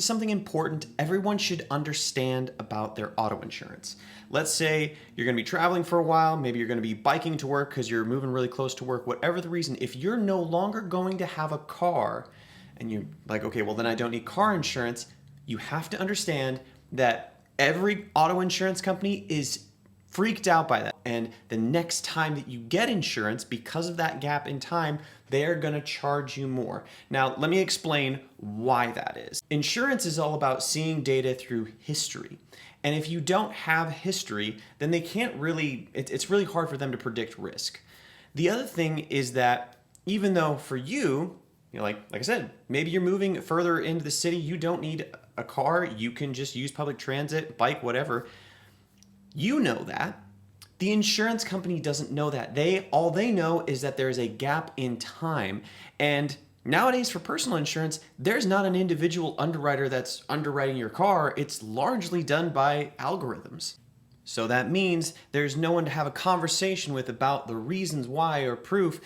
Something important everyone should understand about their auto insurance. Let's say you're going to be traveling for a while, maybe you're going to be biking to work because you're moving really close to work, whatever the reason, if you're no longer going to have a car and you're like, okay, well then I don't need car insurance, you have to understand that every auto insurance company is freaked out by that. And the next time that you get insurance, because of that gap in time, they're gonna charge you more. Now, let me explain why that is. Insurance is all about seeing data through history. And if you don't have history, then they can't really, it's really hard for them to predict risk. The other thing is that even though for you, like I said, maybe you're moving further into the city, you don't need a car, you can just use public transit, bike, whatever. You know that. The insurance company doesn't know that. All they know is that there is a gap in time. And nowadays for personal insurance, there's not an individual underwriter that's underwriting your car. It's largely done by algorithms. So that means there's no one to have a conversation with about the reasons why or proof.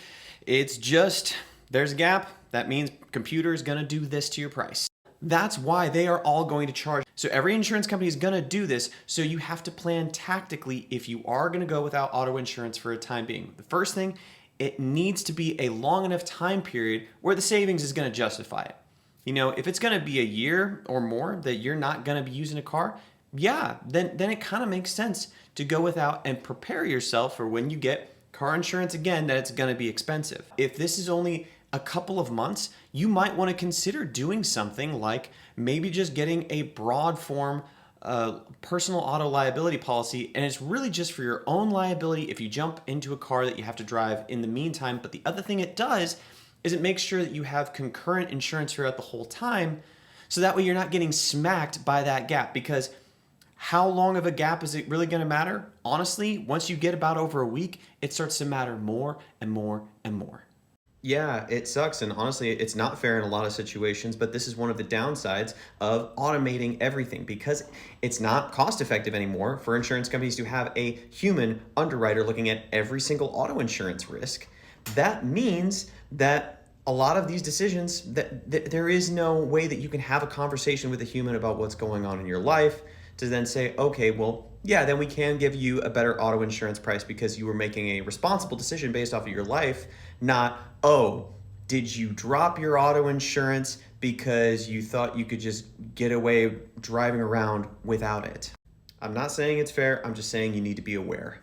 It's just, there's a gap. That means computer is going to do this to your price. That's why they are all going to charge. So every insurance company is going to do this. So you have to plan tactically if you are going to go without auto insurance for a time being. The first thing, it needs to be a long enough time period where the savings is going to justify it. You know, if it's going to be a year or more that you're not going to be using a car, yeah, then it kind of makes sense to go without and prepare yourself for when you get car insurance again, that it's going to be expensive. If this is only a couple of months, you might want to consider doing something like maybe just getting a broad form personal auto liability policy, and it's really just for your own liability if you jump into a car that you have to drive in the meantime. But the other thing it does is it makes sure that you have concurrent insurance throughout the whole time, so that way you're not getting smacked by that gap. Because how long of a gap is it really going to matter? Honestly, once you get about over a week, it starts to matter more and more and more. Yeah, it sucks, and honestly, it's not fair in a lot of situations, but this is one of the downsides of automating everything, because it's not cost effective anymore for insurance companies to have a human underwriter looking at every single auto insurance risk. That means that a lot of these decisions, that there is no way that you can have a conversation with a human about what's going on in your life to then say, okay, well, yeah, then we can give you a better auto insurance price because you were making a responsible decision based off of your life, not, oh, did you drop your auto insurance because you thought you could just get away driving around without it? I'm not saying it's fair, I'm just saying you need to be aware.